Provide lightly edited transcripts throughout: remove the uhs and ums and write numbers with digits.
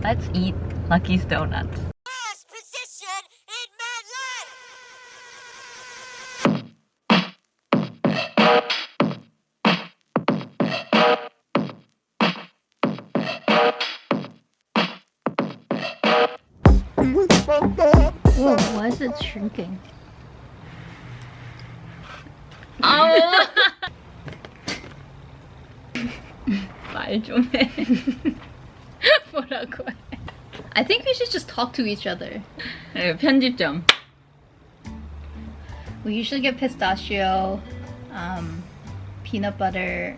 Let's eat Lucky's Doughnuts. Last position in my life. Whoa, why is it shrinking? Oh. 말 좀 해. 뭐라고 해? I think we should just talk to each other. 네, 편집 좀. We usually get pistachio, peanut butter,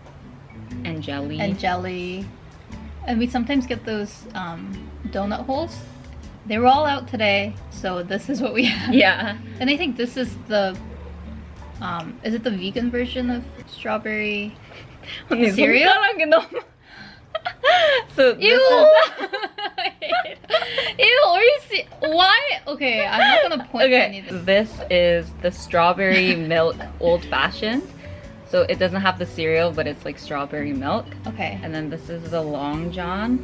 And jelly. and jelly. And we sometimes get those donut holes. They were all out today, so this is what we have. Yeah. And I think this is the is it the vegan version of strawberry 언니 cereal? 손가락이 너무. So this Ew! is- Ew, or you see why? Okay, I'm not gonna point to Okay, anything. this is the strawberry milk old fashioned. So it doesn't have the cereal, but it's like strawberry milk. Okay. And then this is the Long John.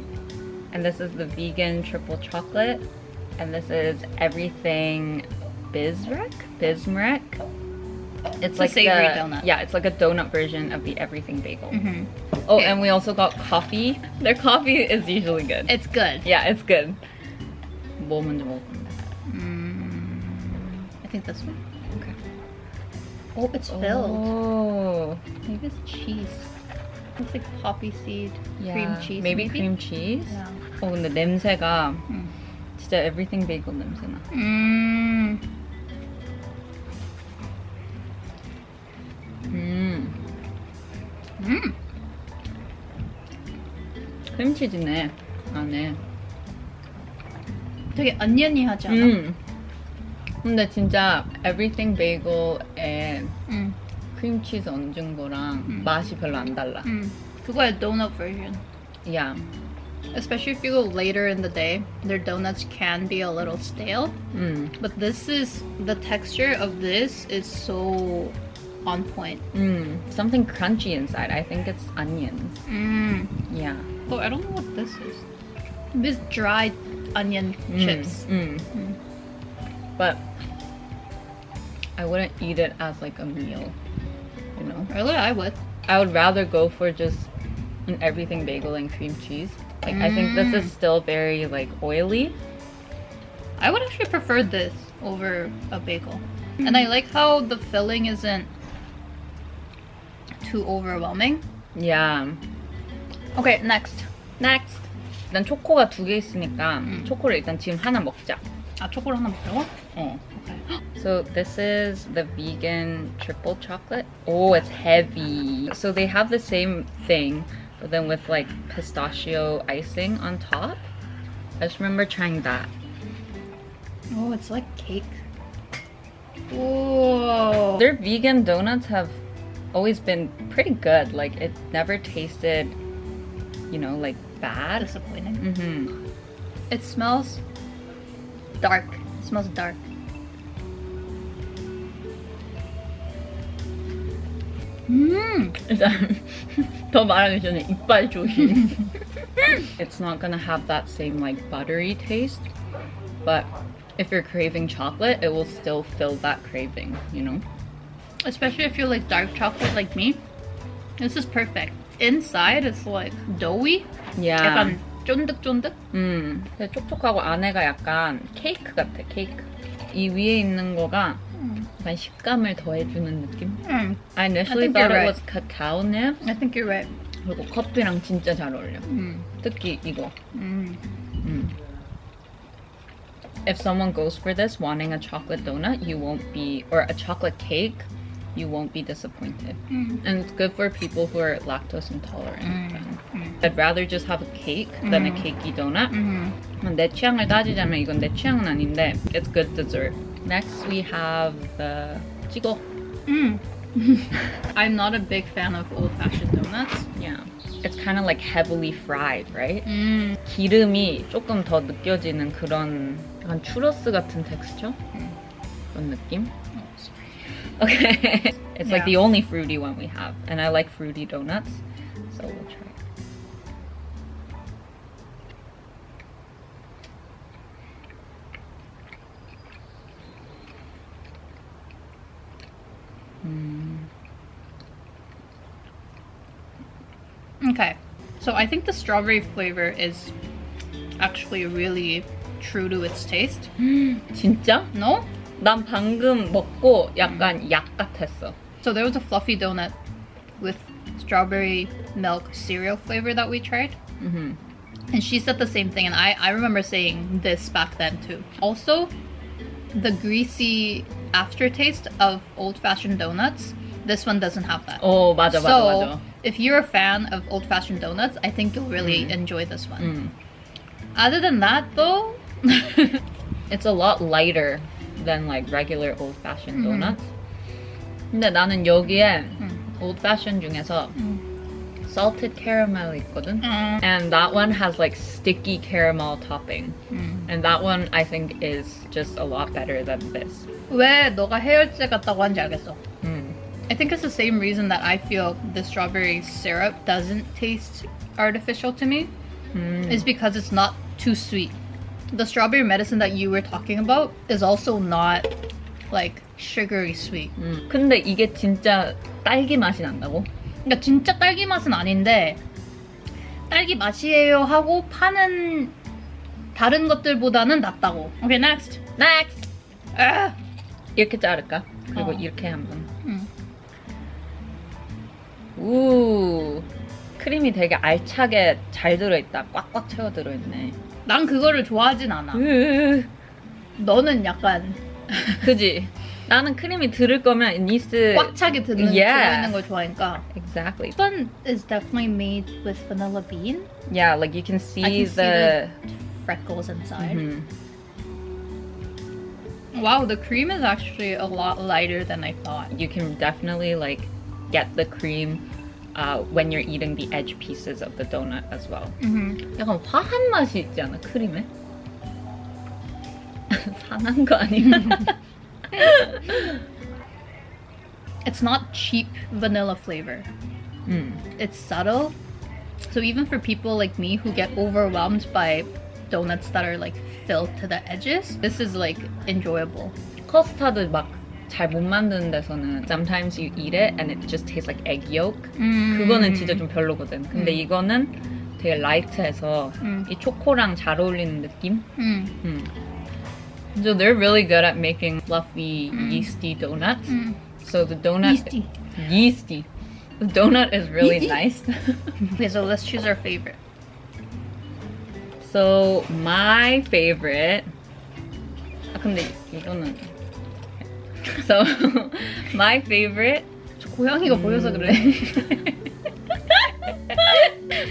And this is the vegan triple chocolate. And this is everything Bismrek? It's a like savory the, donut. Yeah, it's like a donut version of the everything bagel. Mhm. Oh, Okay. and we also got coffee. Their coffee is usually good. It's good. Yeah, it's good. 뭐 먼저 먹을 건데? I think this one. Okay. Oh, it's filled. Oh. Maybe it's cheese. It's like poppy seed, Yeah. cream cheese. Maybe cream cheese? Yeah. 어, 근데 냄새가 음. 진짜 everything bagel 냄새나. 크림치즈네 안에. 되게 oniony-하지 않아? 근데 진짜 everything bagel에 음. 크림치즈 얹은 거랑 맛이 별로 안 달라. 그거의 donut version. Yeah. Especially if you go later in the day, their donuts can be a little stale. But this is, the texture of this is so on point. Something crunchy inside. I think it's onions. Yeah. Oh, I don't know what this is. This dried onion chips. But I wouldn't eat it as like a meal, you know? Really, I would. I would rather go for just an everything bagel and cream cheese. Like I think this is still very like oily. I would actually prefer this over a bagel. And I like how the filling isn't too overwhelming. Yeah. Okay, next. Next. 일단 초코가 2개 있으니까 초코를 일단 지금 하나 먹자. 아, 초코를 하나 먹자고? 어. Okay. So this is the vegan triple chocolate. Oh, it's heavy. So they have the same thing, but then with like pistachio icing on top. I just remember trying that. Oh, it's like cake. Whoa. Their vegan donuts have always been pretty good. Like it never tasted, you know, like bad. Disappointing. It smells dark. It smells dark. 일단 더 말하기 전에 이빨 조심. It's not gonna have that same like buttery taste, but if you're craving chocolate, it will still fill that craving, you know? Especially if you like dark chocolate like me. This is perfect. Inside it's like doughy. Yeah. 약간 쫀득쫀득. 근데 촉촉하고 안에가 약간 케이크 같아, 케이크. 이 위에 있는 거가 약간 식감을 더해주는 느낌? I initially I think thought you're it right. was cacao nibs. I think you're right. 그리고 커피랑 진짜 잘 어울려. 특히 이거. If someone goes for this wanting a chocolate donut, you won't be, or a chocolate cake, you won't be disappointed. And it's good for people who are lactose intolerant. I'd rather just have a cake than a cakey donut. 내 취향을 따지자면 이건 내 취향은 아닌데 it's good dessert. Next we have the 찍어. I'm not a big fan of old-fashioned donuts. Yeah. It's kind of like heavily fried, right? 기름이 조금 더 느껴지는 그런 약간 추러스 같은 텍스처? 그런 느낌? Okay. It's like Yeah. the only fruity one we have. And I like fruity donuts. So we'll try. Okay. So I think the strawberry flavor is actually really true to its taste. 진짜? No? 난 방금 먹고 약간 약 같았어. So there was a fluffy donut with strawberry milk cereal flavor that we tried. Mm-hmm. And she said the same thing, and I remember saying this back then too. Also, the greasy aftertaste of old-fashioned donuts, this one doesn't have that. 어, 맞아, 맞아, So, 맞아. if you're a fan of old-fashioned donuts, I think you'll really enjoy this one. Other than that, though, It's a lot lighter than like regular old-fashioned donuts. 근데 나는 여기에 old-fashioned 중에서 salted caramel 있거든? And that one has like sticky caramel topping. And that one I think is just a lot better than this. 왜 너가 해열제 같다고 하는지 알겠어. I think it's the same reason that I feel the strawberry syrup doesn't taste artificial to me. Is because it's not too sweet. The strawberry medicine that you were talking about is also not like sugary sweet. 근데 이게 진짜 딸기 맛이 난다고? 그러니까 진짜 딸기 맛은 아닌데 딸기 맛이에요 하고 파는 다른 것들보다는 낫다고. Okay, next. Next! 아! 이렇게 자를까? 그리고 어. 이렇게 한번. 우, 크림이 되게 알차게 잘 들어있다. 꽉꽉 채워 들어있네. 난 그거를 좋아하진 않아. 너는 약간 그지? 나는 크림이 들을 거면 it needs to... 꽉 차게 들어있는 걸 좋아하니까. Exactly. This one is definitely made with vanilla bean. Yeah, like you can see I can see the... freckles inside. Mhm. Wow, the cream is actually a lot lighter than I thought. You can definitely like get the cream when you're eating the edge pieces of the donut as well. 약간 화한 맛이 있지 않아? 크림에? 상한 거 아니야? It's not cheap vanilla flavor. It's subtle. So even for people like me who get overwhelmed by donuts that are like filled to the edges, this is like enjoyable. 커스터드 막 잘 못 만드는 데서는 sometimes you eat it and it just tastes like egg yolk. 그거는 진짜 좀 별로거든. 근데 이거는 되게 라이트해서 이 초코랑 잘 어울리는 느낌? So they're really good at making fluffy, yeasty donuts. So the donut... Yeasty. The donut is really nice. Okay, so let's choose our favorite. So my favorite... 아 근데 이거는... So my favorite... 고양이가 보여서 그래.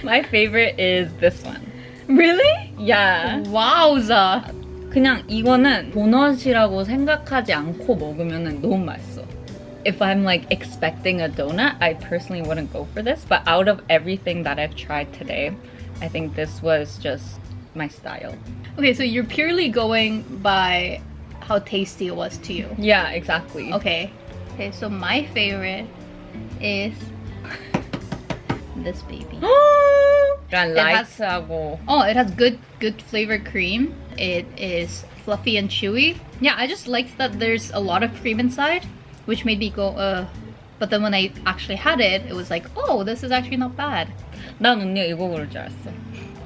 My favorite is this one. Really? Yeah. 와우자. 그냥 이거는 도넛이라고 생각하지 않고 먹으면 너무 맛있어. If I'm like expecting a donut, I personally wouldn't go for this. But out of everything that I've tried today, I think this was just my style. Okay, so you're purely going by how tasty it was to you. Yeah, exactly. Okay. Okay, so my favorite is this baby. 약간 has- 라이트하고 Oh, it has good flavored cream. It is fluffy and chewy. Yeah, I just liked that there's a lot of cream inside, which made me go, but then when I actually had it, it was like, oh, this is actually not bad. 난 언니가 이거 고를 줄 알았어.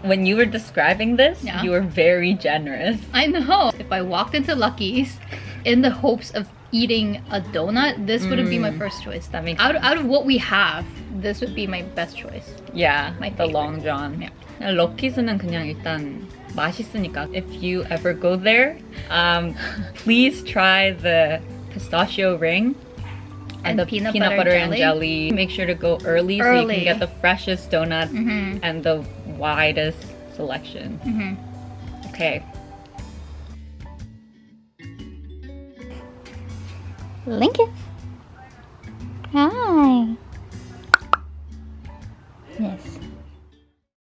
When you were describing this, Yeah. you were very generous. I know. If I walked into Lucky's in the hopes of eating a donut, this wouldn't be my first choice. That makes Out of what we have, this would be my best choice. Yeah, My the favorite. long john. Yeah. 럭키즈는 그냥 일단 맛있으니까. If you ever go there, please try the pistachio ring and the peanut butter and jelly. Make sure to go early so you can Early. get the freshest donuts and the widest selection. Okay. Lincoln. Hi. Yes.